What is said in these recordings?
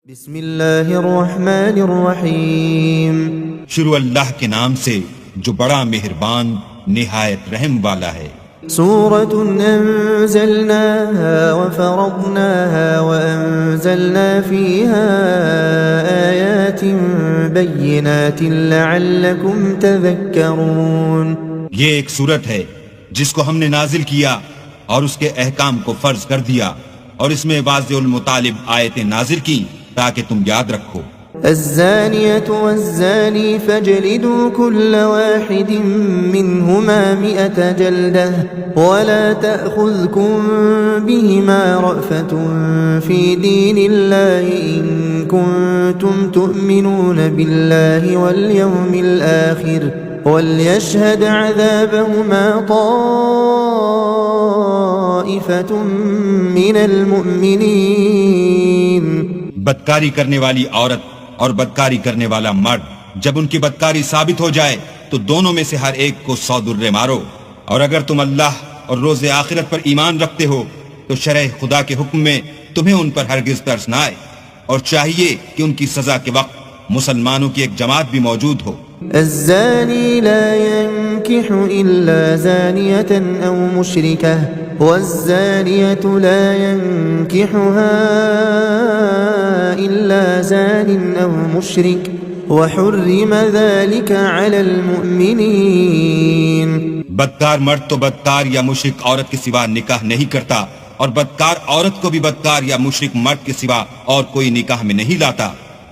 بسم اللہ الرحمن الرحیم شروع اللہ کے نام سے جو بڑا مہربان نہایت رحم والا ہے۔ سورة أنزلناها وفرضناها وأنزلنا فيها آيات بينات لعلكم تذكرون۔ یہ ایک سورت ہے جس کو ہم نے نازل کیا اور اس کے احکام کو فرض کر دیا، اور اس میں واضح المطالب آیتیں نازل کی تاکہ تم یاد رکھو۔ الزانية والزاني فاجلدوا كل واحد منهما 100 جلدة ولا تأخذكم بهما رأفة في دين الله إن كنتم تؤمنون بالله واليوم الآخر وليشهد عذابهما طائفة من المؤمنين۔ بدکاری کرنے والی عورت اور بدکاری کرنے والا مرد جب ان کی بدکاری ثابت ہو جائے تو دونوں میں سے ہر ایک کو 100 درے مارو، اور اگر تم اللہ اور روز آخرت پر ایمان رکھتے ہو تو شرع خدا کے حکم میں تمہیں ان پر ہرگز ترس نہ آئے، اور چاہیے کہ ان کی سزا کے وقت مسلمانوں کی ایک جماعت بھی موجود ہو۔ الزاني لا ينكح إلا زانية أو مشركة والزانية لا ينكحها إلا زان أو مشرك وحرم ذلك على المؤمنين۔ بدکار مرد تو بدکار یا مشرک عورت کے سوا نکاح نہیں کرتا، اور بدکار عورت کو بھی بدکار یا مشرک مرد کے سوا اور کوئی نکاح میں نہیں لاتا،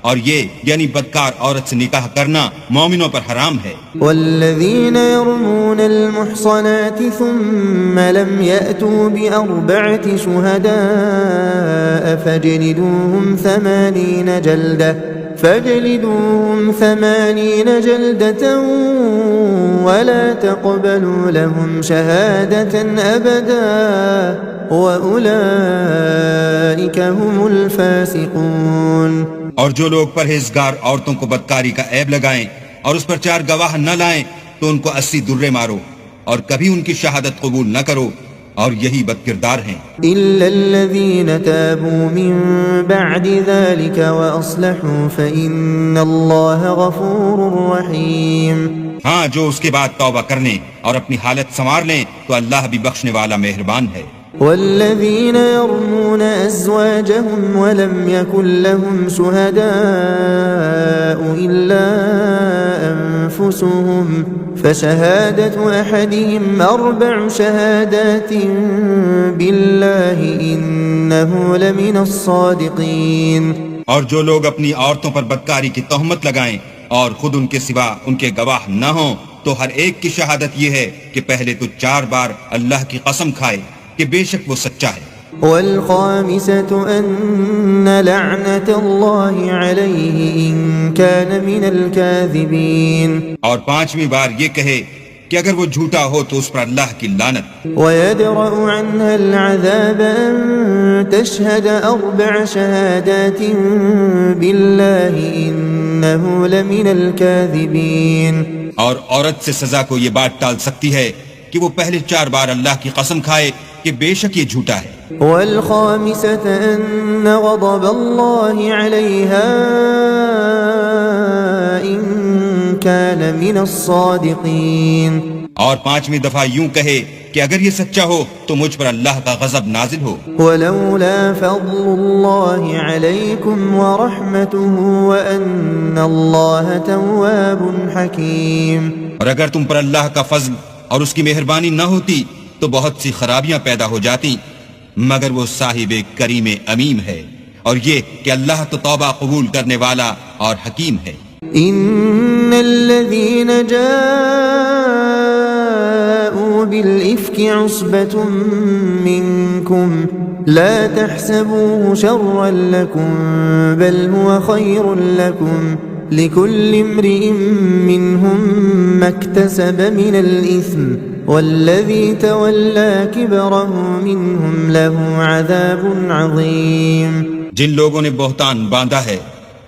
اور یہ یعنی بدکار عورت سے نکاح کرنا مومنوں پر حرام ہے۔ والذین یرمون المحصنات ثم لم یأتوا بأربعة شہداء فاجلدوهم 80 جلدة ولا تقبلوا لهم شهادة أبدا وأولئك هم الفاسقون۔ اور جو لوگ پرہیزگار عورتوں کو بدکاری کا عیب لگائیں اور اس پر 4 گواہ نہ لائیں تو ان کو 80 درے مارو، اور کبھی ان کی شہادت قبول نہ کرو، اور یہی بد کردار ہیں۔ إلا الذين تابوا من بعد ذلك وأصلحوا فإن الله غفور رحيم۔ ہاں، جو اس کے بعد توبہ کر لیں اور اپنی حالت سنوار لیں تو اللہ بھی بخشنے والا مہربان ہے۔ والذين يرمون أزواجهم ولم يكن لهم شهداء إلا أنفسهم فشهادة أحدهم 4 شهادات بالله إنه لمن الصادقين۔ اور جو لوگ اپنی عورتوں پر بدکاری کی تہمت لگائیں اور خود ان کے سوا ان کے گواہ نہ ہوں تو ہر ایک کی شہادت یہ ہے کہ پہلے تو 4 بار اللہ کی قسم کھائے کہ بے شک وہ سچا ہے۔ والخامسة أن لعنة الله عليه إن كان من الكاذبين۔ اور 5ویں بار یہ کہے کہ اگر وہ جھوٹا ہو تو اس پر اللہ کی لعنت۔ ويدرأ عنها العذاب أن تشهد 4 شهادات بالله إنه لمن الكاذبين۔ اور عورت سے سزا کو یہ بات ٹال سکتی ہے کہ وہ پہلے 4 بار اللہ کی قسم کھائے کہ بے شک یہ جھوٹا ہے۔ والخامسة أن غضب الله عليها إن كان من الصادقين۔ اور 5ویں دفعہ یوں کہے کہ اگر یہ سچا ہو تو مجھ پر اللہ کا غضب نازل ہو۔ ولولا فضل الله عليكم ورحمته وأن الله تواب حكيم۔ اور اگر تم پر اللہ کا فضل اور اس کی مہربانی نہ ہوتی تو بہت سی خرابیاں پیدا ہو جاتی، مگر وہ صاحب کریم امیم ہے، اور یہ کہ اللہ تو توبہ قبول کرنے والا اور حکیم ہے۔ ان الذين جاءوا بالإفك عصبة منكم لا تحسبوه شرا لكم بل هو خير لكم لكل امرئ منهم ما اكتسب من الإثم والذي تولى كبره منهم له عذاب عظيم۔ جن لوگوں نے بہتان باندھا ہے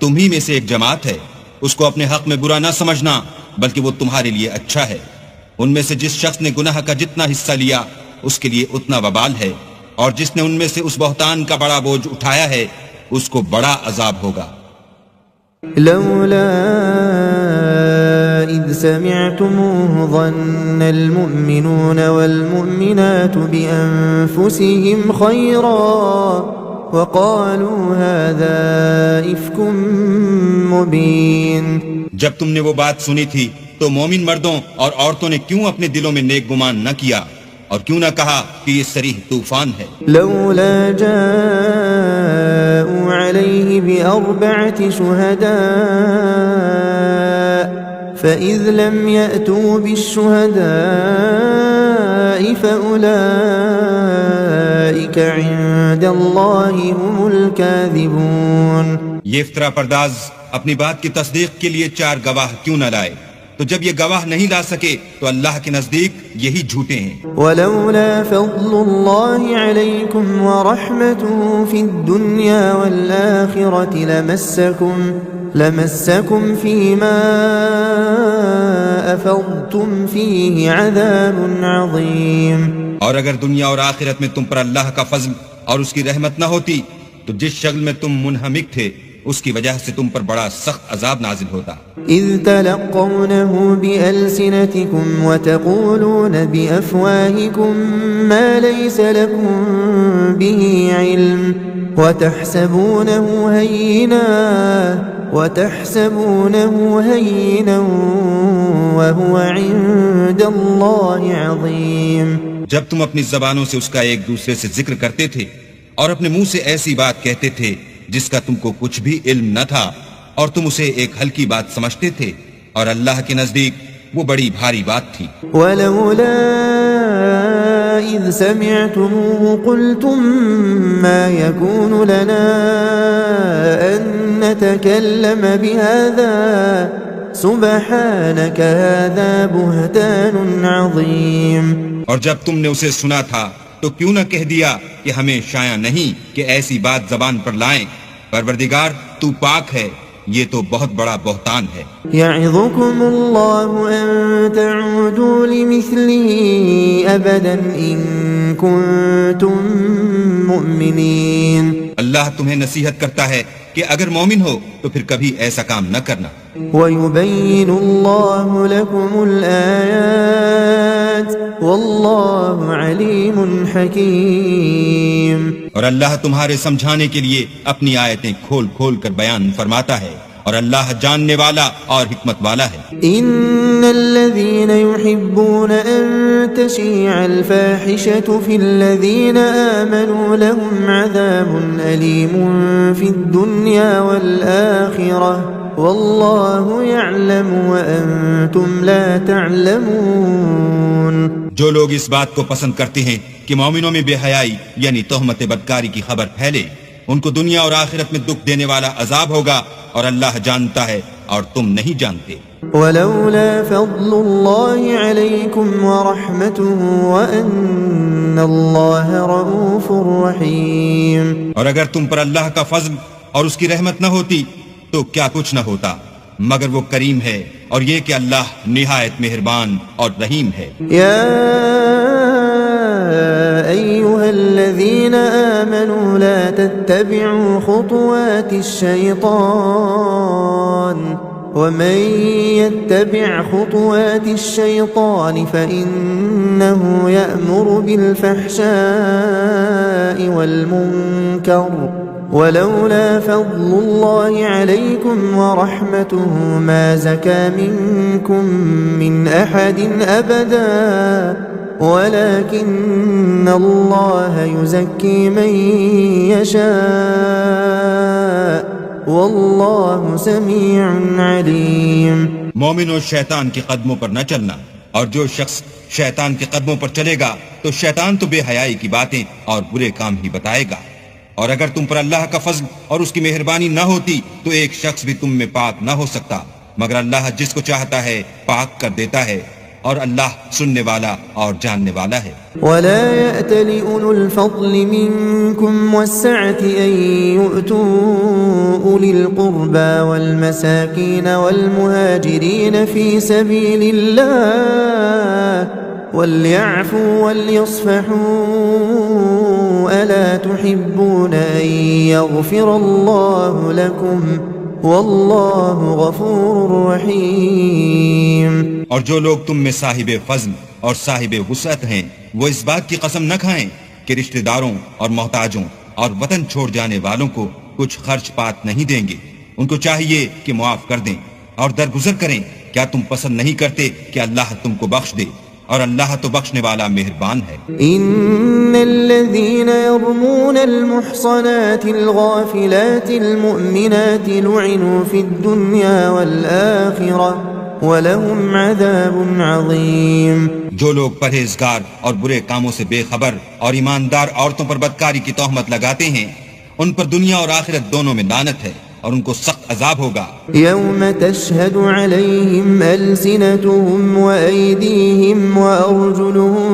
تمہی میں سے ایک جماعت ہے، اس کو اپنے حق میں برا نہ سمجھنا بلکہ وہ تمہارے لیے اچھا ہے۔ ان میں سے جس شخص نے گناہ کا جتنا حصہ لیا اس کے لیے اتنا وبال ہے، اور جس نے ان میں سے اس بہتان کا بڑا بوجھ اٹھایا ہے اس کو بڑا عذاب ہوگا۔ لولا إذ سمعتموه ظن المؤمنون والمؤمنات بأنفسهم خيرا وقالوا هذا إفك مبين۔ جب تم نے وہ بات سنی تھی تو مومن مردوں اور عورتوں نے کیوں اپنے دلوں میں نیک گمان نہ کیا اور کیوں نہ کہا کہ یہ صریح طوفان ہے؟ لولا جاءوا عليه بأربعة شهداء فإذ لم يأتوا بالشهداء فأولئك عند الله هم الكاذبون۔ یہ افطرا پرداز اپنی بات کی تصدیق کے لیے 4 گواہ کیوں نہ لائے؟ تو جب یہ گواہ نہیں لا سکے تو اللہ کے نزدیک یہی جھوٹے ہیں۔ ولولا فضل الله عليكم ورحمته في الدنيا والآخرة لمسكم فيما أفضتم فيه عذاب عظيم۔ اور اگر دنیا اور آخرت میں تم پر اللہ کا فضل اور اس کی رحمت نہ ہوتی تو جس شغل میں تم منہمک تھے اس کی وجہ سے تم پر بڑا سخت عذاب نازل ہوتا۔ اذ تلقونه بألسنتكم وتقولون بأفواهكم ما ليس لكم به علم وتحسبونه هينا وهو عند الله عظيم۔ جب تم اپنی زبانوں سے اس کا ایک دوسرے سے ذکر کرتے تھے اور اپنے منہ سے ایسی بات کہتے تھے جس کا تم کو کچھ بھی علم نہ تھا اور تم اسے ایک ہلکی بات سمجھتے تھے اور اللہ کے نزدیک وہ بڑی بھاری بات تھی۔ ولولا إذ سمعتموه قلتم ما يكون لنا أن نتكلم بهذا سبحانك هذا بهتان عظيم۔ اور جب تم نے اسے سنا تھا تو کیوں نہ کہہ دیا کہ ہمیں شایع نہیں کہ ایسی بات زبان پر لائیں؟ پروردگار تو پاک ہے، یہ تو بہت بڑا بہتان ہے۔ يعظكم الله أن تعودوا لمثله أبدا إن كنتم مؤمنين۔ اللہ تمہیں نصیحت کرتا ہے کہ اگر مومن ہو تو پھر کبھی ایسا کام نہ کرنا۔ ويبين الله لكم الآيات والله عليم حكيم۔ اور اللہ تمہارے سمجھانے کے لیے اپنی آیتیں کھول کھول کر بیان فرماتا ہے اور اللہ جاننے والا اور حکمت والا ہے۔ إن الذين يحبون أن تشيع الفاحشة في الذين آمنوا لهم عذاب أليم في الدنيا والآخرة والله يعلم وأنتم لا تعلمون۔ جو لوگ اس بات کو پسند کرتے ہیں کہ مومنوں میں بے حیائی یعنی تہمت بدکاری کی خبر پھیلے، ان کو دنیا اور آخرت میں دکھ دینے والا عذاب ہوگا اور اللہ جانتا ہے اور تم نہیں جانتے۔ ولولا فضل الله عليكم ورحمته وأن الله رؤوف رحيم۔ اور اگر تم پر اللہ کا فضل اور اس کی رحمت نہ ہوتی تو کیا کچھ نہ ہوتا، مگر وہ کریم ہے اور یہ کہ اللہ نہایت مہربان اور رحیم ہے۔ يا أيها الذين آمنوا لا تتبعوا خطوات الشيطان ومن يتبع خطوات الشيطان فإنه يأمر بالفحشاء والمنكر ولولا فضل الله عليكم ورحمته ما زكى منكم من أحد أبدا ولكن الله يزكي من يشاء والله سميع عليم۔ مومن و شیطان کے قدموں پر نہ چلنا، اور جو شخص شیطان کے قدموں پر چلے گا تو شیطان تو بے حیائی کی باتیں اور برے کام ہی بتائے گا۔ اور اگر تم پر اللہ کا فضل اور اس کی مہربانی نہ ہوتی تو ایک شخص بھی تم میں پاک نہ ہو سکتا، مگر اللہ جس کو چاہتا ہے پاک کر دیتا ہے اور اللہ سننے والا اور جاننے والا ہے۔ ولا يأتل أولو الفضل منكم والسعة أن يؤتوا أولي القربى والمساكين والمهاجرين في سبيل الله وليعفوا وليصفحوا ألا تحبون أن يغفر الله لكم والله غفور رحيم. اور جو لوگ تم میں صاحب فضل اور صاحب وسعت ہیں وہ اس بات کی قسم نہ کھائیں کہ رشتہ داروں اور محتاجوں اور وطن چھوڑ جانے والوں کو کچھ خرچ پات نہیں دیں گے. ان کو چاہیے کہ معاف کر دیں اور درگزر کریں. کیا تم پسند نہیں کرتے کہ اللہ تم کو بخش دے؟ اور اللہ تو بخشنے والا مہربان ہے. ان الذين يرمون المحصنات الغافلات المؤمنات لعنوا في الدنيا والآخرة وَلَهُمْ عَذَابٌ عَظِيمٌ. جو لوگ پرہیزگار اور برے کاموں سے بے خبر اور ایماندار عورتوں پر بدکاری کی تہمت لگاتے ہیں ان پر دنیا اور آخرت دونوں میں لعنت ہے اور ان کو سخت عذاب ہوگا. يَوْمَ تَشْهَدُ عَلَيْهِمْ أَلْسِنَتُهُمْ وَأَيْدِيهِمْ وَأَرْجُلُهُمْ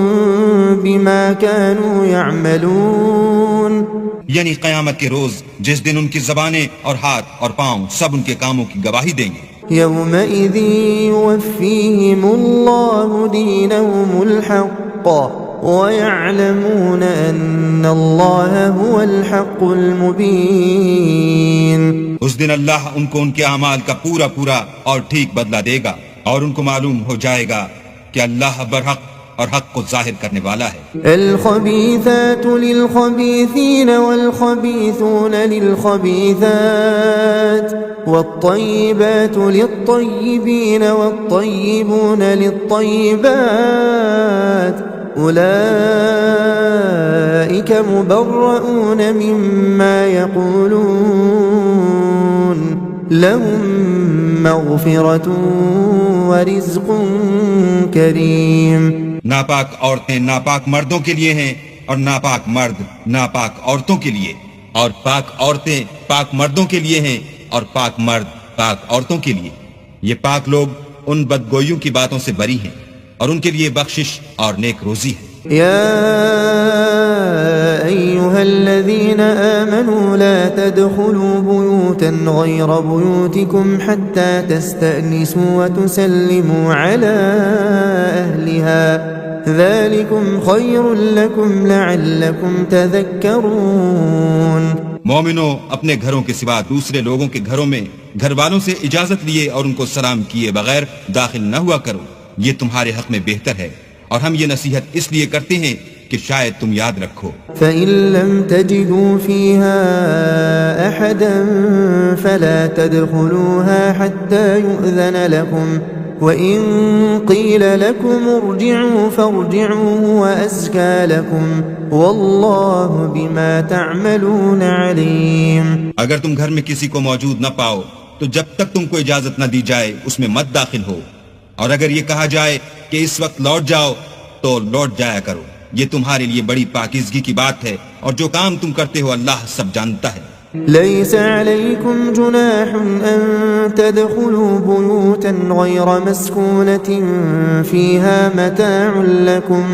بِمَا كَانُوا يَعْمَلُونَ. یعنی قیامت کے روز جس دن ان کی زبانیں اور ہاتھ اور پاؤں سب ان کے کاموں کی گواہی دیں گے. يومئذ يوفيهم الله دينهم الحق ويعلمون أن الله هو الحق المبين. اس دن اللہ ان کو ان کے اعمال کا پورا پورا اور ٹھیک بدلہ دے گا اور ان کو معلوم ہو جائے گا کہ اللہ برحق اور حق کو ظاہر کرنے والا ہے. الخبيثات للخبيثين والخبيثون للخبيثات والطيبات للطيبين والطيبون للطيبات أولئك مبرؤون مما يقولون لهم مغفرة ورزق کریم. ناپاک عورتیں ناپاک مردوں کے لیے ہیں اور ناپاک مرد ناپاک عورتوں کے لیے، اور پاک عورتیں پاک مردوں کے لیے ہیں اور پاک مرد پاک عورتوں کے لیے. یہ پاک لوگ ان بدگوئیوں کی باتوں سے بری ہیں اور ان کے لیے بخشش اور نیک روزی ہے. يا أيها الذين آمنوا لا تدخلوا بيوتا غير بيوتكم حتى تستأنسوا وتسلموا على أهلها ذلكم خير لكم لعلكم تذكرون. مومنو اپنے گھروں کے سوا دوسرے لوگوں کے گھروں میں گھر والوں سے اجازت لیے اور ان کو سلام کیے بغیر داخل نہ ہوا کرو، یہ تمہارے حق میں بہتر ہے اور ہم یہ نصیحت اس لیے کرتے ہیں کہ شاید تم یاد رکھو. فَإِن لَّمْ تَجِدُوا فِيهَا أَحَدًا فَلَا تَدْخُلُوهَا حَتَّى يُؤْذَنَ لَكُمْ وَإِن قِيلَ لَكُمْ ارْجِعُوا فَارْجِعُوا وَأَزْكَى لَكُمْ وَاللَّهُ بِمَا تَعْمَلُونَ عَلِيمٌ. اگر تم گھر میں کسی کو موجود نہ پاؤ تو جب تک تم کو اجازت نہ دی جائے اس میں مت داخل ہو، اور اگر یہ کہا جائے کہ اس وقت لوٹ جاؤ تو لوٹ جایا کرو. یہ تمہارے لیے بڑی پاکیزگی کی بات ہے اور جو کام تم کرتے ہو اللہ سب جانتا ہے. ليس عليكم جناح أن تدخلوا بيوتا غير مسكونة فيها متاع لكم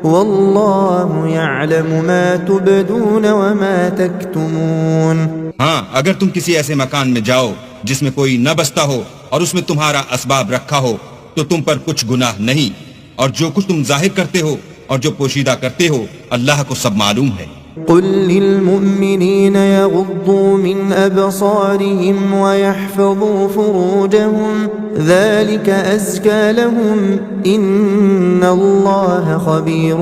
والله يعلم ما تبدون وما تكتمون. ہاں اگر تم کسی ایسے مکان میں جاؤ جس میں کوئی نہ بستا ہو اور اس میں تمہارا اسباب رکھا ہو تو تم پر کچھ گناہ نہیں، اور جو کچھ تم ظاہر کرتے ہو اور جو پوشیدہ کرتے ہو اللہ کو سب معلوم ہے. قل للمؤمنين يغضوا من أبصارهم ويحفظوا فروجهم ذلك أزكى لهم إن الله خبير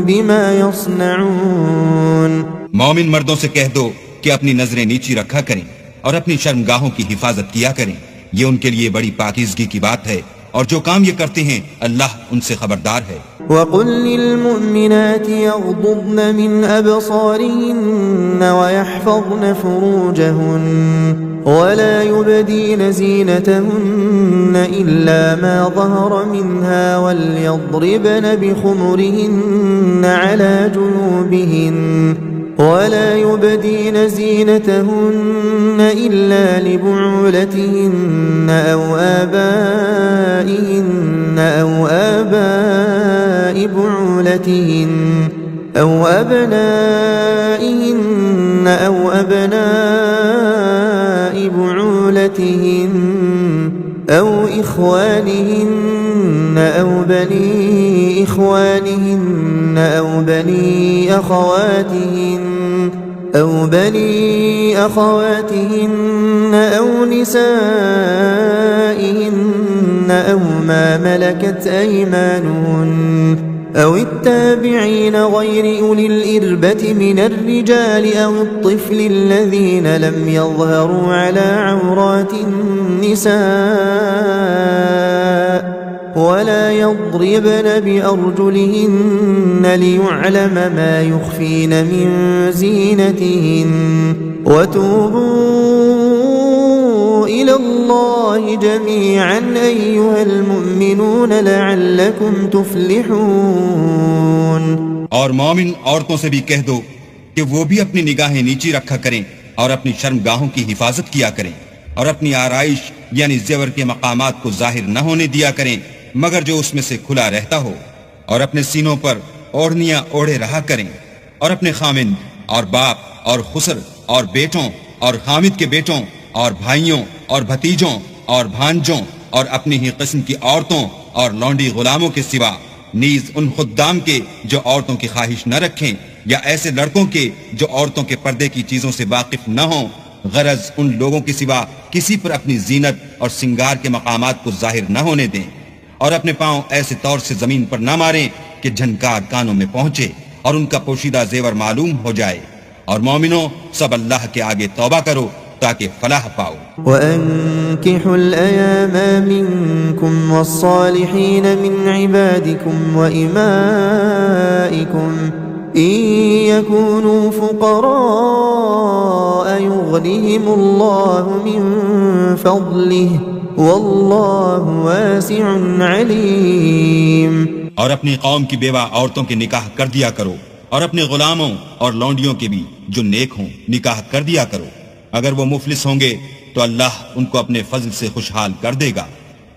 بما يصنعون. مومن مردوں سے کہہ دو کہ اپنی نظریں نیچی رکھا کریں اور اپنی شرمگاہوں کی حفاظت کیا کریں، یہ ان کے لیے بڑی پاکیزگی کی بات ہے اور جو کام یہ کرتے ہیں اللہ ان سے خبردار ہے. وَقُلْ لِلْمُؤْمِنَاتِ يَغْضُضْنَ مِنْ أَبْصَارِهِنَّ وَيَحْفَظْنَ فُرُوجَهُنَّ وَلَا يُبْدِينَ زِينَتَهُنَّ إِلَّا مَا ظَهَرَ مِنْهَا وَلْيَضْرِبْنَ بِخُمُرِهِنَّ عَلَى جُنُوبِهِنَّ ولا يبدين زينتهن إلا لبعولتهن أو آبائهن أو آباء بعولتهن أو أبنائهن أو أبناء بعولتهن أو إخوانهن أو بني إخوانهن أو بني أخواتهن أو نسائهن أو ما ملكت أيمانهن أو التابعين غير أولي الإربة من الرجال أو الطفل الذين لم يظهروا على عورات النساء ولا يضربن بأرجلهن ليعلم ما يخفين من زينتهن وتوبوا إلى الله جميعا أيها المؤمنون لعلكم تفلحون. اور مومن عورتوں سے بھی کہہ دو کہ وہ بھی اپنی نگاہیں نیچی رکھا کریں اور اپنی شرمگاہوں کی حفاظت کیا کریں اور اپنی آرائش یعنی زیور کے مقامات کو ظاہر نہ ہونے دیا کریں مگر جو اس میں سے کھلا رہتا ہو، اور اپنے سینوں پر اوڑھنیاں اوڑھے رہا کریں، اور اپنے خامند اور باپ اور خسر اور بیٹوں اور حامد کے بیٹوں اور بھائیوں اور بھتیجوں اور بھانجوں اور اپنی ہی قسم کی عورتوں اور لونڈی غلاموں کے سوا نیز ان خدام کے جو عورتوں کی خواہش نہ رکھیں یا ایسے لڑکوں کے جو عورتوں کے پردے کی چیزوں سے واقف نہ ہوں، غرض ان لوگوں کے سوا کسی پر اپنی زینت اور سنگار کے مقامات کو ظاہر نہ ہونے دیں، اور اپنے پاؤں ایسے طور سے زمین پر نہ ماریں کہ جھنکار کانوں میں پہنچے اور ان کا پوشیدہ زیور معلوم ہو جائے. اور مومنوں سب اللہ کے آگے توبہ کرو تاکہ فلاح پاؤ. وَأَنكِحُوا الْأَيَامَ مِنكُمْ وَالصَّالِحِينَ مِنْ عِبَادِكُمْ وَإِمَائِكُمْ إِن يَكُونُوا فُقَرَاءَ يُغْنِهِمُ اللَّهُ مِنْ فَضْلِهِ وَاللَّهُ وَاسِعٌ عَلِيمٌ. اور اپنی قوم کی بیوہ عورتوں کے نکاح کر دیا کرو اور اپنے غلاموں اور لونڈیوں کے بھی جو نیک ہوں نکاح کر دیا کرو. اگر وہ مفلس ہوں گے تو اللہ ان کو اپنے فضل سے خوشحال کر دے گا،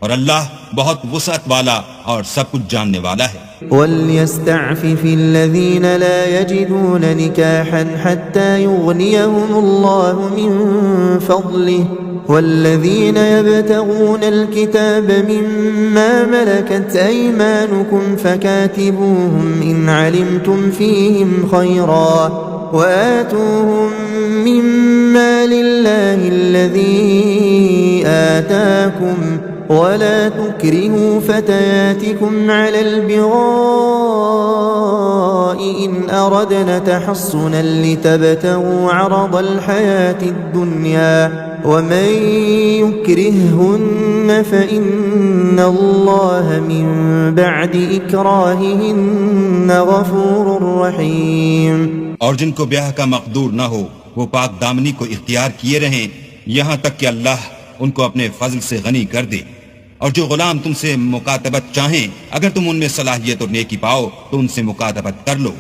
اور اللہ بہت وسعت والا اور سب کچھ جاننے والا ہے. وَلْيَسْتَعْفِفِ الَّذِينَ لَا يَجِدُونَ نِكَاحًا حَتَّى يُغْنِيَهُمُ اللَّهُ مِنْ فَضْلِهِ والذين يبتغون الكتاب مما ملكت أيمانكم فكاتبوهم إن علمتم فيهم خيرا وآتوهم مما لله الذي آتاكم ولا تكرهوا فتياتكم على البغاء إن أردنا تحصنا لتبتغوا عرض الحياة الدنيا ومن يكرههن فإن الله من بعد إكراههن غفور رحيم. اور جن کو بیاہ کا مقدور نہ ہو وہ پاک دامنی کو اختیار کیے رہیں یہاں تک کہ اللہ ان کو اپنے فضل سے غنی کر دے. اور جو غلام تم سے مکاتبت چاہیں اگر تم ان میں صلاحیت اور نیکی پاؤ تو ان سے مکاتبت کر لو.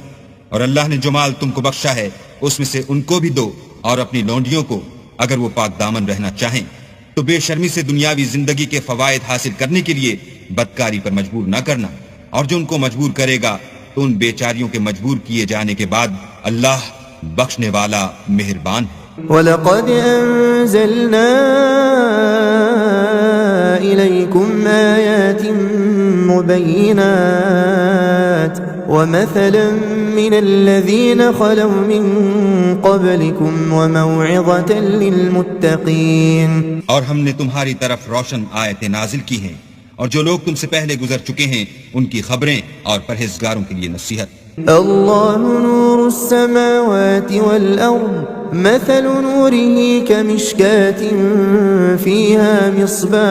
اور اللہ نے جو مال تم کو بخشا ہے اس میں سے ان کو بھی دو، اور اپنی لونڈیوں کو اگر وہ پاک دامن رہنا چاہیں تو بے شرمی سے دنیاوی زندگی کے فوائد حاصل کرنے کے لیے بدکاری پر مجبور نہ کرنا. اور جو ان کو مجبور کرے گا تو ان بیچاریوں کے مجبور کیے جانے کے بعد اللہ بخشنے والا مہربان ہے. وَلَقَدْ أَنزَلْنَا إِلَيْكُمْ آيَاتٍ مُبَيِّنَاتٍ وَمَثَلًا مِّنَ الَّذِينَ خَلَوْا مِن قَبْلِكُمْ وَمَوْعِظَةً لِّلْمُتَّقِينَ. اور ہم نے تمہاری طرف روشن آیتیں نازل کی ہیں اور جو لوگ تم سے پہلے گزر چکے ہیں ان کی خبریں اور پرہیزگاروں کے لیے نصیحت. اللہ نور السماوات والأرض مثل نوره كمشكاة فيها مصباح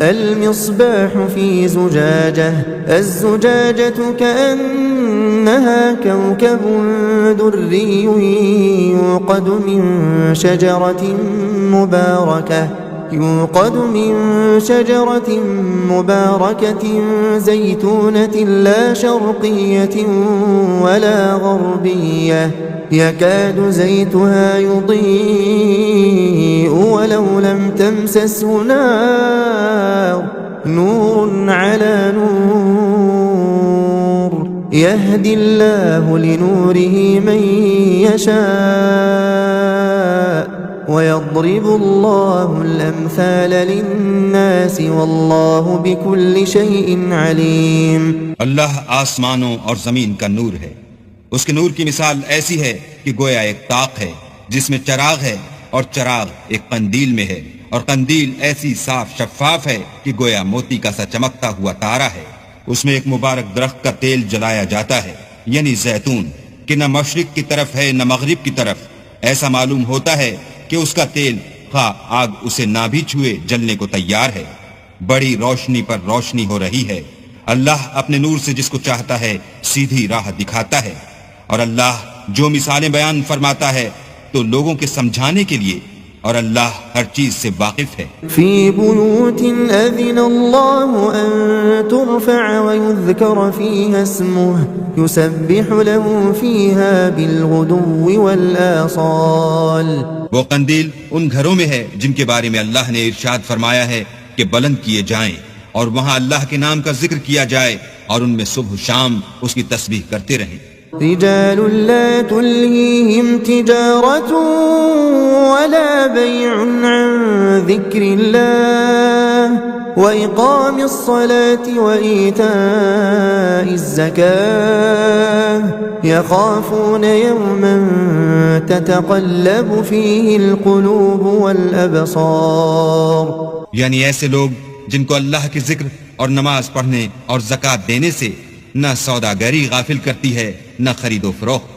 المصباح في زجاجة الزجاجة كأنها كوكب دري يوقد من شجرة مباركة زيتونة لا شرقية ولا غربية يكاد زيتها يضيء ولو لم تمسسه نور على نور يهدي الله لنوره من يشاء ويضرب الله الأمثال للناس والله بكل شيء عليم. اللہ آسمانوں اور زمین کا نور ہے. اس کے نور کی مثال ایسی ہے کہ گویا ایک طاق ہے جس میں چراغ ہے، اور چراغ ایک قندیل میں ہے، اور قندیل ایسی صاف شفاف ہے کہ گویا موتی کا سا چمکتا ہوا تارا ہے. اس میں ایک مبارک درخت کا تیل جلایا جاتا ہے، یعنی زیتون، کہ نہ مشرق کی طرف ہے نہ مغرب کی طرف. ایسا معلوم ہوتا ہے کہ اس کا تیل خواہ آگ اسے نہ بھی چھوئے جلنے کو تیار ہے. بڑی روشنی پر روشنی ہو رہی ہے. اللہ اپنے نور سے جس کو چاہتا ہے سیدھی راہ دکھاتا ہے. اور اللہ جو مثالیں بیان فرماتا ہے تو لوگوں کے سمجھانے کے لیے، اور اللہ ہر چیز سے واقف ہے. في بيوت أذن الله أن ترفع ويذكر فيها اسمه يسبح له فيها بالغدو والآصال. وہ قندیل ان گھروں میں ہے جن کے بارے میں اللہ نے ارشاد فرمایا ہے کہ بلند کیے جائیں، اور وہاں اللہ کے نام کا ذکر کیا جائے، اور ان میں صبح شام اس کی تسبیح کرتے رہیں. رجال لا تلهيهم تجارة ولا بيع عن ذكر الله وإقام الصلاة وإيتاء الزكاة يخافون يوما تتقلب فيه القلوب والأبصار. یعنی ایسے لوگ جن کو اللہ کے ذکر اور نماز پڑھنے اور زکوٰۃ دینے سے نہ سوداگری غافل کرتی ہے نہ خرید و فروخت.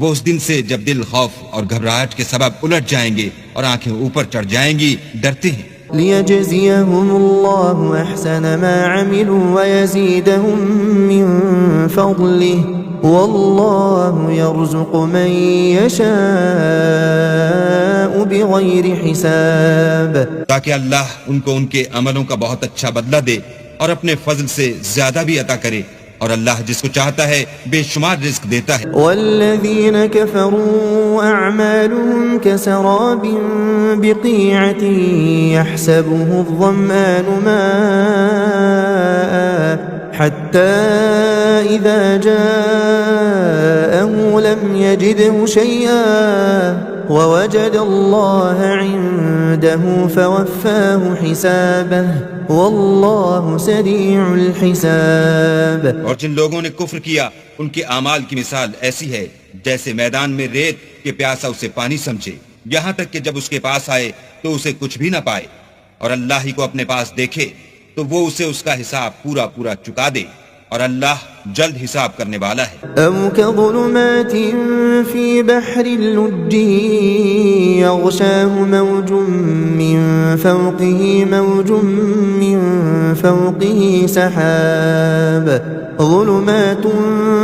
وہ اس دن سے جب دل خوف اور گھبراہٹ کے سبب الٹ جائیں گے اور آنکھیں اوپر چڑھ جائیں گی ڈرتے ہیں. ليجزيهم الله أحسن ما عملوا ويزيدهم من فضله والله يرزق من يشاء بغير حساب. تاکہ اللہ ان کو ان کے عملوں کا بہت اچھا بدلہ دے اور اپنے فضل سے زیادہ بھی عطا کرے، اور اللہ جس کو چاہتا ہے بے شمار رزق دیتا ہے. والذين كفروا أعمالهم كسراب بقيعة يحسبه الظمآن ماء حتى إذا جاءه لم يجده شيئا ووجد الله عنده فوفاه حسابه واللہ سریع الحساب. اور جن لوگوں نے کفر کیا ان کے اعمال کی مثال ایسی ہے جیسے میدان میں ریت کہ پیاسا اسے پانی سمجھے، یہاں تک کہ جب اس کے پاس آئے تو اسے کچھ بھی نہ پائے، اور اللہ ہی کو اپنے پاس دیکھے تو وہ اسے اس کا حساب پورا پورا چکا دے، اور اللہ جلد حساب کرنے والا ہے. او كظلمات في بحر اللج يغشاه موج من فوقه موج من فوقه سحاب ظلمات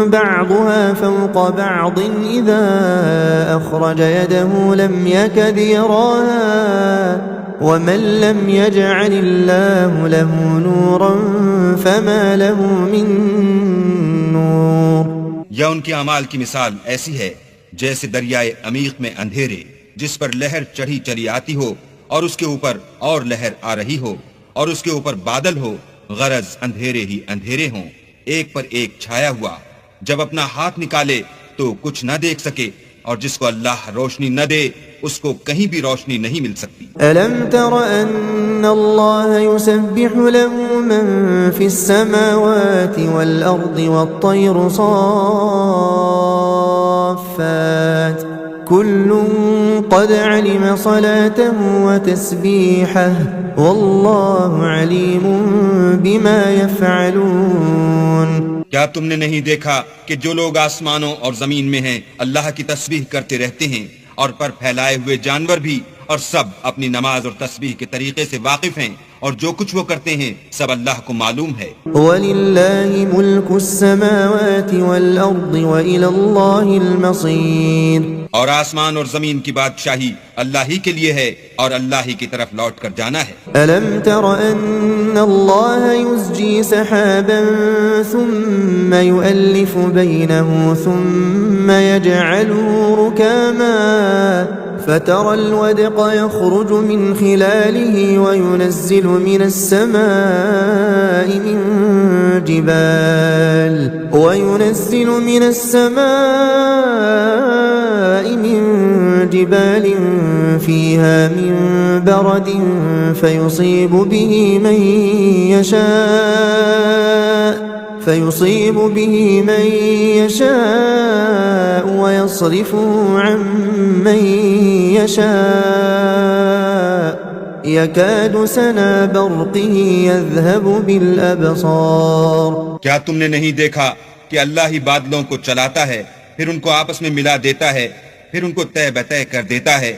بعضها فوق بعض إذا أخرج يده لم يكد يراها ومن لم يجعل الله له نورا فما له من نور. یا ان کے اعمال کی مثال ایسی ہے جیسے دریائے عمیق میں اندھیرے جس پر لہر چڑھی چلی آتی ہو اور اس کے اوپر اور لہر آ رہی ہو اور اس کے اوپر بادل ہو، غرض اندھیرے ہی اندھیرے ہوں ایک پر ایک چھایا ہوا. جب اپنا ہاتھ نکالے تو کچھ نہ دیکھ سکے، اور جس کو اللہ روشنی نہ دے اس کو کہیں بھی روشنی نہیں مل سکتی. ألم تر أن الله يسبح له من في السماوات والأرض والطير صافات كل قد علم صلاته وتسبيحه والله عليم بما يفعلون. کیا تم نے نہیں دیکھا کہ جو لوگ آسمانوں اور زمین میں ہیں اللہ کی تسبیح کرتے رہتے ہیں، اور پر پھیلائے ہوئے جانور بھی، اور سب اپنی نماز اور تسبیح کے طریقے سے واقف ہیں، اور جو کچھ وہ کرتے ہیں سب اللہ کو معلوم ہے. وَلِلَّهِ مُلْكُ السَّمَاوَاتِ وَالْأَرْضِ وَإِلَى اللَّهِ الْمَصِيرُ. اور آسمان اور زمین کی بادشاہی اللہ ہی کے لیے ہے اور اللہ ہی کی طرف لوٹ کر جانا ہے. أَلَمْ تَرَ أَنَّ اللَّهَ يُزْجِي سَحَابًا ثُمَّ يُؤَلِّفُ بَيْنَهُ ثُمَّ يَجْعَلُهُ رُكَامًا فترى الودق يخرج من خلاله وينزل من السماء من جبال فيها من برد فيصيب به من يشاء ويصرفه عن من يشاء يكاد سنا برقه يذهب بالأبصار. کیا تم نے نہیں دیکھا کہ اللہ ہی بادلوں کو چلاتا ہے، پھر ان کو آپس میں ملا دیتا ہے، پھر ان کو طے بطے کر دیتا ہے،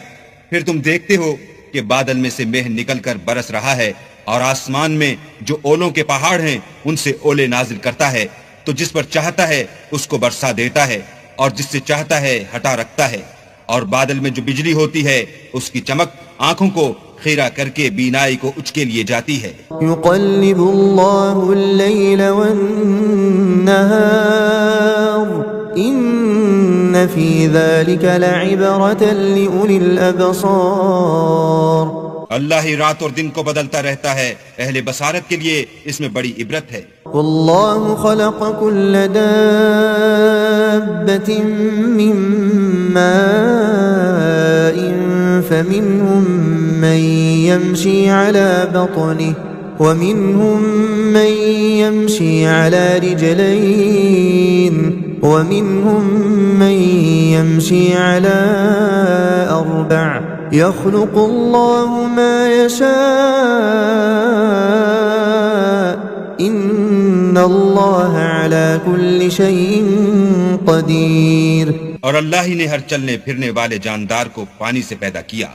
پھر تم دیکھتے ہو کہ بادل میں سے مہ نکل کر برس رہا ہے، اور آسمان میں جو اولوں کے پہاڑ ہیں ان سے اولے نازل کرتا ہے، تو جس پر چاہتا ہے اس کو برسا دیتا ہے، اور جس سے چاہتا ہے ہٹا رکھتا ہے. اور بادل میں جو بجلی ہوتی ہے اس کی چمک آنکھوں کو خیرہ کر کے بینائی کو اچ کے لیے جاتی ہے. يقلب الله الليل والنهار إن في ذلك لعبرة لأولي الأبصار. اللہ ہی رات اور دن کو بدلتا رہتا ہے، اہل بصارت کے لیے اس میں بڑی عبرت ہے. والله خلق كل دابة من ماء فمنهم من يمشي على بطنه ومنهم من يمشي على رجلين ومنهم من يمشي على أربع يخلق الله ما يشاء إن الله على كل شيء قدير. اور اللہ ہی نے ہر چلنے پھرنے والے جاندار کو پانی سے پیدا کیا،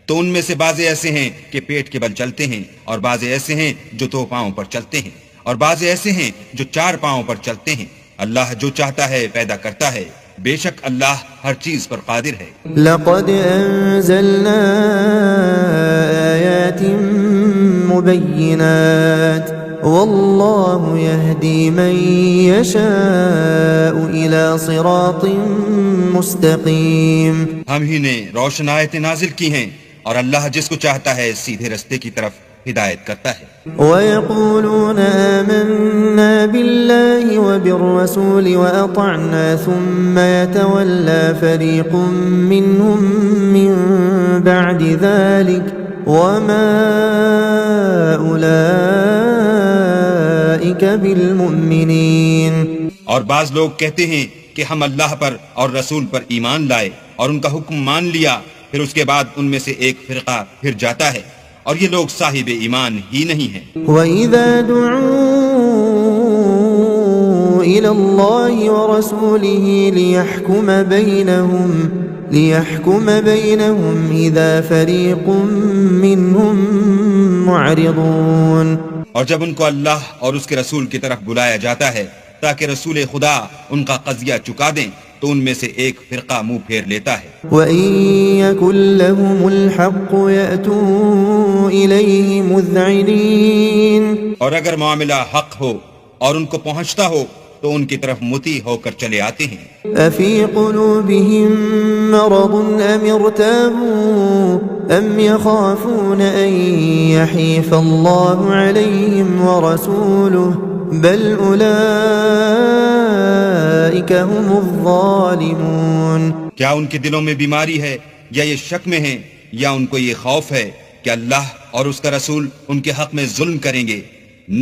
تو ان میں سے بعضے ایسے ہیں کہ پیٹ کے بل چلتے ہیں، اور بعضے ایسے ہیں جو 2 پاؤں پر چلتے ہیں، اور بعضے ایسے ہیں جو 4 پاؤں پر چلتے ہیں. اللہ جو چاہتا ہے پیدا کرتا ہے، بے شک اللہ ہر چیز پر قادر ہے. لقد أنزلنا آيات مبينات والله يهدي من يشاء إلى صراط مستقيم. ہم ہی نے روشن آیتیں نازل کی ہیں، اور اللہ جس کو چاہتا ہے سیدھے رستے کی طرف ہدایت کرتا ہے. ويقولون آمنا بالله وبالرسول وأطعنا ثم يتولى فريق منهم من بعد ذلك وما أولئك بالمؤمنين. اور بعض لوگ کہتے ہیں کہ ہم اللہ پر اور رسول پر ایمان لائے اور ان کا حکم مان لیا، پھر اس کے بعد ان میں سے ایک فرقہ پھر جاتا ہے، اور یہ لوگ صاحب ایمان ہی نہیں ہیں. وَإِذَا دُعُوا إِلَى اللَّهِ وَرَسُولِهِ لِيَحْكُمَ بَيْنَهُمْ إِذَا فَرِيقٌ مِّنْهُمْ مُعْرِضُونَ. اور جب ان کو اللہ اور اس کے رسول کی طرف بلایا جاتا ہے تاکہ رسول خدا ان کا قضیہ چکا دیں، تو ان میں سے ایک فرقہ منہ پھیر لیتا ہے. وَإِن يَكُن لَّهُمُ الْحَقُّ يَأْتُوا إِلَيْهِ مُذْعِنِينَ. اور اگر معاملہ حق ہو اور ان کو پہنچتا ہو تو ان کی طرف مطیع ہو کر چلے آتے ہیں. أَفِي قُلُوبِهِم مَّرَضٌ أَمِ ارْتَابُوا أَمْ يَخَافُونَ أَن يَحِيفَ اللَّهُ عَلَيْهِمْ وَرَسُولُهُ بل اولئک هم الظالمون. کیا ان کے دلوں میں بیماری ہے یا یہ شک میں ہیں یا ان کو یہ خوف ہے کہ اللہ اور اس کا رسول ان کے حق میں ظلم کریں گے؟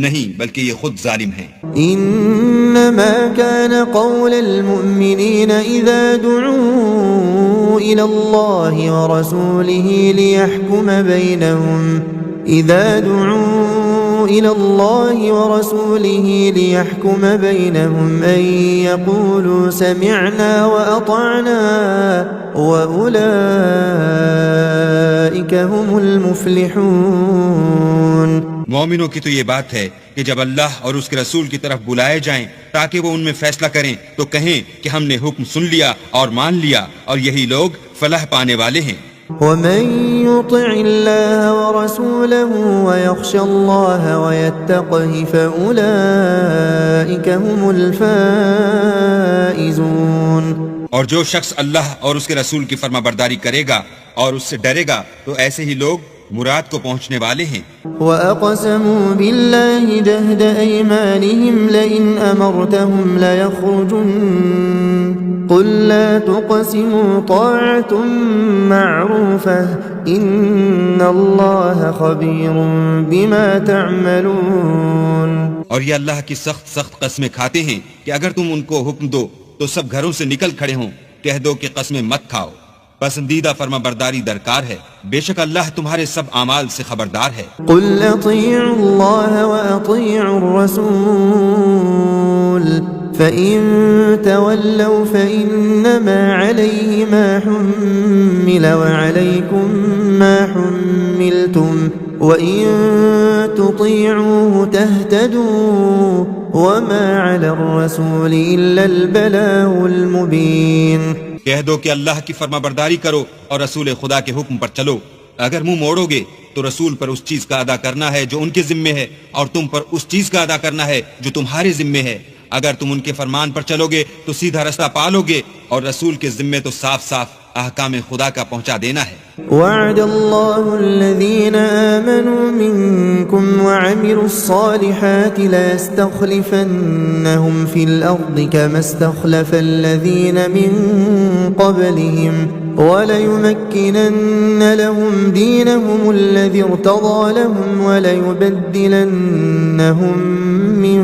نہیں، بلکہ یہ خود ظالم ہیں. انما كان قول المؤمنين اذا دعوا الى الله ورسوله ليحكم بينهم إلى الله ورسوله ليحكم بينهم أن يقولوا سمعنا وأطعنا وأولئك هم المفلحون. مومنوں کی تو یہ بات ہے کہ جب اللہ اور اس کے رسول کی طرف بلائے جائیں تاکہ وہ ان میں فیصلہ کریں تو کہیں کہ ہم نے حکم سن لیا اور مان لیا، اور یہی لوگ فلاح پانے والے ہیں. ومن يطع الله ورسوله ويخشى الله ويتقه فأولئك هم الفائزون. اور جو شخص اللہ اور اس کے رسول کی فرما برداری کرے گا اور اس سے ڈرے گا تو ایسے ہی لوگ مراد کو پہنچنے والے ہیں۔ وَأَقْسَمُوا بِاللَّهِ جَهْدَ أَيْمَانِهِمْ لَئِنْ أَمَرْتَهُمْ لَيَخْرُجُنَّ قُلْ لَا تُقْسِمُوا طَاعَةٌ مَّعْرُوفَةٌ إِنَّ اللَّهَ خَبِيرٌ بِمَا تَعْمَلُونَ۔ اور یہ اللہ کی سخت قسمیں کھاتے ہیں کہ اگر تم ان کو حکم دو تو سب گھروں سے نکل کھڑے ہوں، کہہ دو کہ قسمیں مت کھاؤ، پسندیدہ فرما برداری درکار ہے، بے شک اللہ تمہارے سب اعمال سے خبردار ہے۔ قُلْ أَطِيعُوا اللَّهَ وَأَطِيعُوا الرَّسُولَ فَإِن تَوَلَّوْا فَإِنَّمَا عَلَيْهِ مَا حُمِّلَ وَعَلَيْكُمْ مَا حُمِّلْتُمْ وَإِن تُطِيعُوهُ تَهْتَدُوا وَمَا عَلَى الرَّسُولِ إِلَّا الْبَلَاغُ الْمُبِينُ۔ کہہ دو کہ اللہ کی فرما برداری کرو اور رسول خدا کے حکم پر چلو، اگر منہ موڑو گے تو رسول پر اس چیز کا ادا کرنا ہے جو ان کے ذمے ہے، اور تم پر اس چیز کا ادا کرنا ہے جو تمہارے ذمے ہے۔ اگر تم ان کے فرمان پر چلو گے تو سیدھا رستہ پالو گے، اور رسول کے ذمے تو صاف صاف احکام خدا کا پہنچا دینا ہے۔ وعد الله الذين آمنوا منكم وعملوا الصالحات ليستخلفنهم في الأرض كما استخلف الذين من قبلهم وليمكنن لهم دينهم الذي ارتضى لهم وليبدلنهم من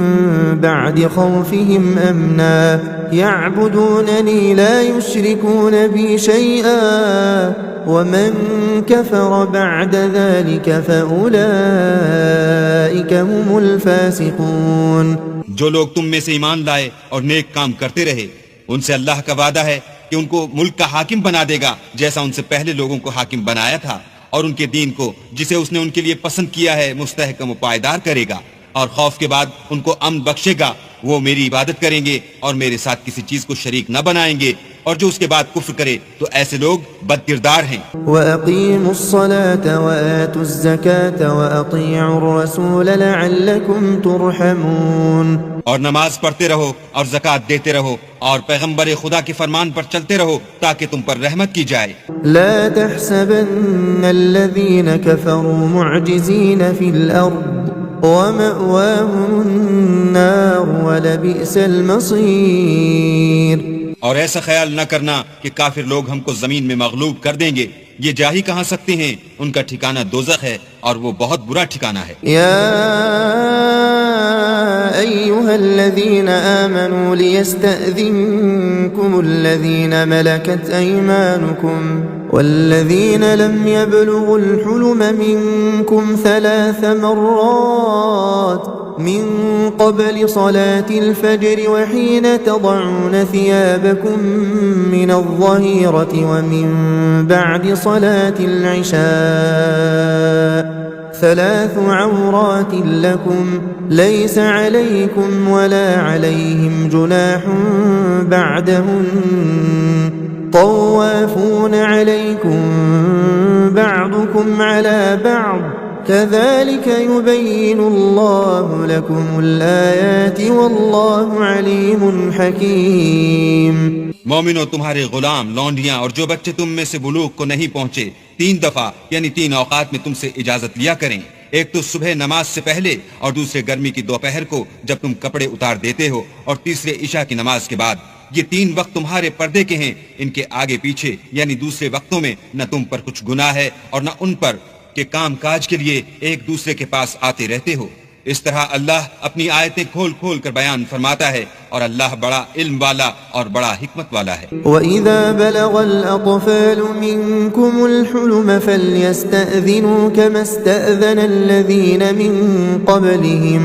بعد خوفهم أمنا يعبدونني لا يشركون بي شيئا ومن كفر بعد ذلك فأولئك هم الفاسقون۔ جو لوگ تم میں سے ایمان لائے اور نیک کام کرتے رہے، ان سے اللہ کا وعدہ ہے کہ ان کو ملک کا حاکم بنا دے گا جیسا ان سے پہلے لوگوں کو حاکم بنایا تھا، اور ان کے دین کو جسے اس نے ان کے لیے پسند کیا ہے مستحکم و پائیدار کرے گا، اور خوف کے بعد ان کو امن بخشے گا۔ وہ میری عبادت کریں گے اور میرے ساتھ کسی چیز کو شریک نہ بنائیں گے، اور جو اس کے بعد کفر کرے تو ایسے لوگ بد کردار ہیں۔ وَأَقِيمُوا الصَّلَاةَ وَآتُوا الزَّكَاةَ وَأَطِيعُوا الرَّسُولَ لَعَلَّكُمْ تُرْحَمُونَ۔ اور نماز پڑھتے رہو اور زکوٰۃ دیتے رہو اور پیغمبر خدا کے فرمان پر چلتے رہو تاکہ تم پر رحمت کی جائے۔ لا تحسبن الذين كفروا معجزين في الأرض ومأواهم النار ولبئس المصير۔ اور ایسا خیال نہ کرنا کہ کافر لوگ ہم کو زمین میں مغلوب کر دیں گے، یہ جا ہی کہاں سکتے ہیں، ان کا ٹھکانہ دوزخ ہے اور وہ بہت برا ٹھکانہ ہے۔ يا أيها الذين آمنوا ليستأذنكم الذين ملكت أيمانكم والذين لم يبلغوا الحلم منكم 3 مرات من قبل صلاة الفجر وحين تضعون ثيابكم من الظهيرة ومن بعد صلاة العشاء 3 عورات لكم ليس عليكم ولا عليهم جناح بعدهن طوافون عليكم بعضكم على بعض كذلك يبين الله لكم الآيات والله عليم حكيم۔ مومنو، تمہارے غلام، لونڈیاں اور جو بچے تم میں سے بلوغ کو نہیں پہنچے 3 دفعہ یعنی 3 اوقات میں تم سے اجازت لیا کریں، ایک تو صبح نماز سے پہلے اور دوسرے گرمی کی دوپہر کو جب تم کپڑے اتار دیتے ہو، اور تیسرے عشاء کی نماز کے بعد۔ یہ 3 وقت تمہارے پردے کے ہیں، ان کے آگے پیچھے یعنی دوسرے وقتوں میں نہ تم پر کچھ گناہ ہے اور نہ ان پر کہ کام کاج کے لیے ایک دوسرے کے پاس آتے رہتے ہو۔ اس طرح اللہ اپنی آیتیں کھول کھول کر بیان فرماتا ہے، اور اللہ بڑا علم والا اور بڑا حکمت والا ہے۔ وَإِذَا بَلَغَ الْأَطْفَالُ مِنكُمُ الْحُلُمَ فَلْيَسْتَأْذِنُوا كَمَا اسْتَأْذَنَ الَّذِينَ مِن قَبْلِهِمْ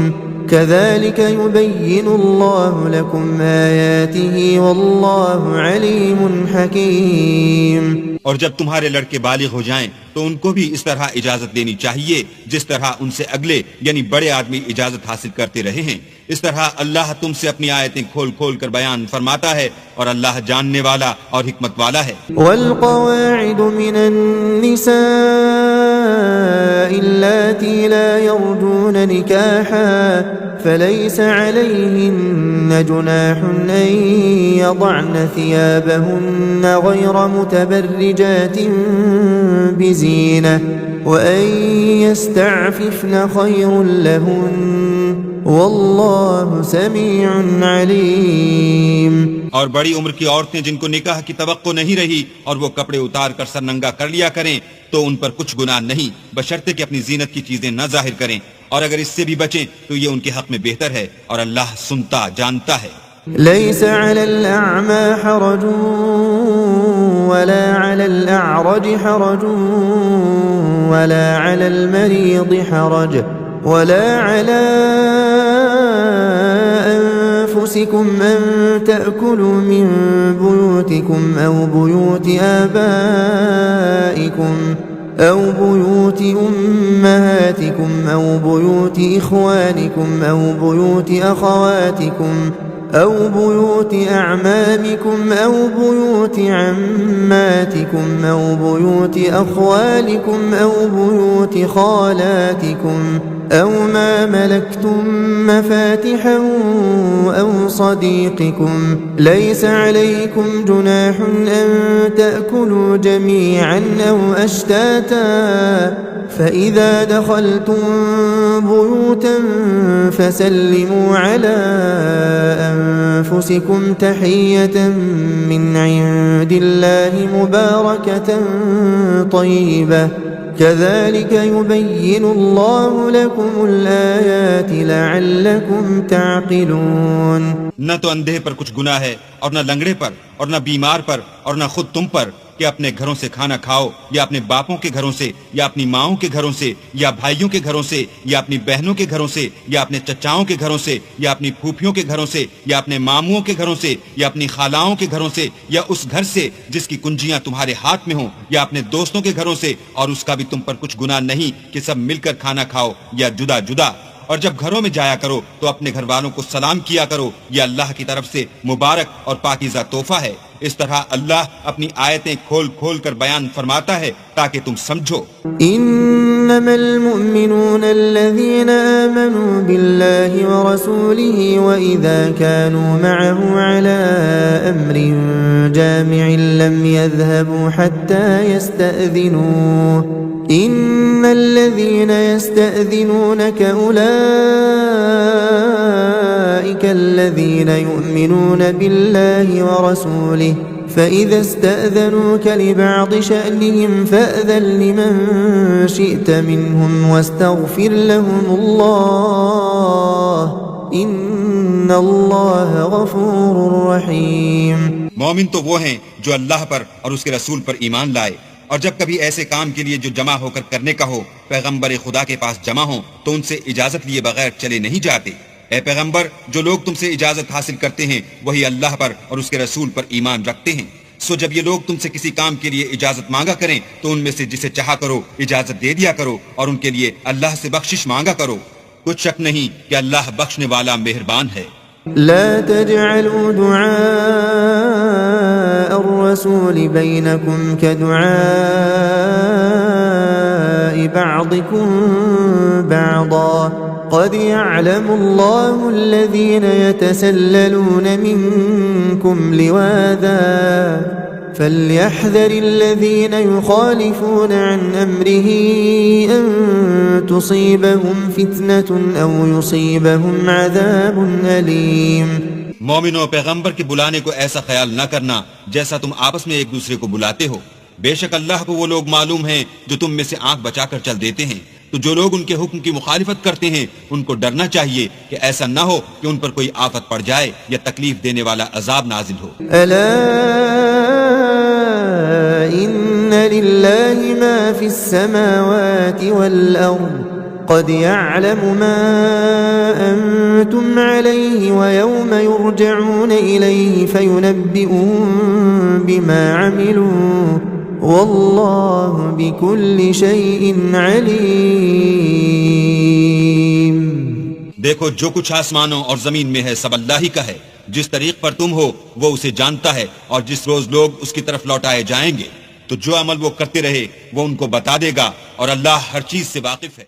كَذَلِكَ يُبَيِّنُ اللَّهُ لَكُمْ آيَاتِهِ وَاللَّهُ عَلِيمٌ حَكِيمٌ۔ اور جب تمہارے لڑکے بالغ ہو جائیں تو ان کو بھی اس طرح اجازت دینی چاہیے جس طرح ان سے اگلے یعنی بڑے آدمی اجازت حاصل کرتے رہے ہیں۔ اس طرح اللہ تم سے اپنی آیتیں کھول کھول کر بیان فرماتا ہے، اور اللہ جاننے والا اور حکمت والا ہے۔ والقواعد من النساء اللاتي لا يرجون نكاحا فليس عليهن جناح أن يضعن ثيابهن غير متبرجات بزينة وأن يستعففن خير لهن والله سميع عليم. اور بڑی عمر کی عورتیں جن کو نکاح کی توقع نہیں رہی اور وہ کپڑے اتار کر سر ننگا کر لیا کریں تو ان پر کچھ گناہ نہیں بشرطے کہ اپنی زینت کی چیزیں نہ ظاہر کریں، اور اگر اس سے بھی بچیں تو یہ ان کے حق میں بہتر ہے، اور اللہ سنتا جانتا ہے. ليس على الأعمى حرج ولا على الأعرج حرج ولا على المريض حرج ولا على أنفسكم أن تأكلوا من بيوتكم أو بيوت آبائكم أو بيوت أمهاتكم أو بيوت إخوانكم أو بيوت أخواتكم أو بيوت أعمامكم أو بيوت عماتكم أو بيوت أخوالكم أو بيوت خالاتكم أو ما ملكتم مفاتحه أو صديقكم. ليس عليكم جناح أن تأكلوا جميعا أو أشتاتا فإذا دخلتم بيوتا فسلموا على أنفسكم تحية من عند الله مباركة طيبة كذلك يبين الله لكم الآيات لعلكم تعقلون. نہ تو اندھے پر کچھ گناہ ہے اور نہ لنگڑے پر اور نہ بیمار پر اور نہ خود تم پر کہ اپنے گھروں سے کھانا کھاؤ یا اپنے باپوں کے گھروں سے یا اپنی ماؤں کے گھروں سے یا بھائیوں کے گھروں سے یا اپنی بہنوں کے گھروں سے یا اپنے چچاؤں کے گھروں سے یا اپنی پھوپھیوں کے گھروں سے یا اپنے ماموں کے گھروں سے یا اپنی خالاؤں کے گھروں سے یا اس گھر سے جس کی کنجیاں تمہارے ہاتھ میں ہوں یا اپنے دوستوں کے گھروں سے، اور اس کا بھی تم پر کچھ گناہ نہیں کہ سب مل کر کھانا کھاؤ یا جدا جدا. اور جب گھروں میں جایا کرو تو اپنے گھر والوں کو سلام کیا کرو، یہ اللہ کی طرف سے مبارک اور پاکیزہ تحفہ ہے. اس طرح اللہ اپنی آیتیں کھول کھول کر بیان فرماتا ہے تاکہ تم سمجھو. انما المؤمنون الذين آمنوا بالله ورسوله واذا كانوا معه على امر جامع لم يذهبوا حتى يستأذنوه ان الذين يستأذنونك اولئك الذين يؤمنون بالله ورسوله فإذا استأذنوك لبعض شأنهم فأذن لمن شئت منهم واستغفر لهم الله إن الله غفور رحيم. مومن تو وہ ہیں جو اللہ پر اور اس کے رسول پر ایمان لائے، اور جب کبھی ایسے کام کے لیے جو جمع ہو کر کرنے کا ہو پیغمبر خدا کے پاس جمع ہوں تو ان سے اجازت لیے بغیر چلے نہیں جاتے. اے پیغمبر، جو لوگ تم سے اجازت حاصل کرتے ہیں وہی اللہ پر اور اس کے رسول پر ایمان رکھتے ہیں. سو جب یہ لوگ تم سے کسی کام کے لیے اجازت مانگا کریں تو ان میں سے جسے چاہا کرو اجازت دے دیا کرو، اور ان کے لیے اللہ سے بخشش مانگا کرو. کچھ شک نہیں کہ اللہ بخشنے والا مہربان ہے. لا تجعلوا دعاء الرسول بينكم كدعاء بعضكم بعضا قد يعلم الله الذين يتسللون منكم لواذا فليحذر الذين يخالفون عن أمره أن تصيبهم فتنة أو يصيبهم عذاب أليم. مومنوں، پیغمبر کے بلانے کو ایسا خیال نہ کرنا جیسا تم آپس میں ایک دوسرے کو بلاتے ہو. بے شک اللہ کو وہ لوگ معلوم ہیں جو تم میں سے آنکھ بچا کر چل دیتے ہیں. تو جو لوگ ان کے حکم کی مخالفت کرتے ہیں ان کو ڈرنا چاہیے کہ ایسا نہ ہو کہ ان پر کوئی آفت پڑ جائے یا تکلیف دینے والا عذاب نازل ہو. ألا إن لله ما في السماوات والأرض قد يعلم ما أنتم عليه ويوم يرجعون إليه فينبئهم بما عملوا والله بكل شيء عليم. دیکھو، جو کچھ آسمانوں اور زمین میں ہے سب اللہ ہی کا ہے. جس طریق پر تم ہو وہ اسے جانتا ہے، اور جس روز لوگ اس کی طرف لوٹائے جائیں گے تو جو عمل وہ کرتے رہے وہ ان کو بتا دے گا، اور اللہ ہر چیز سے واقف ہے.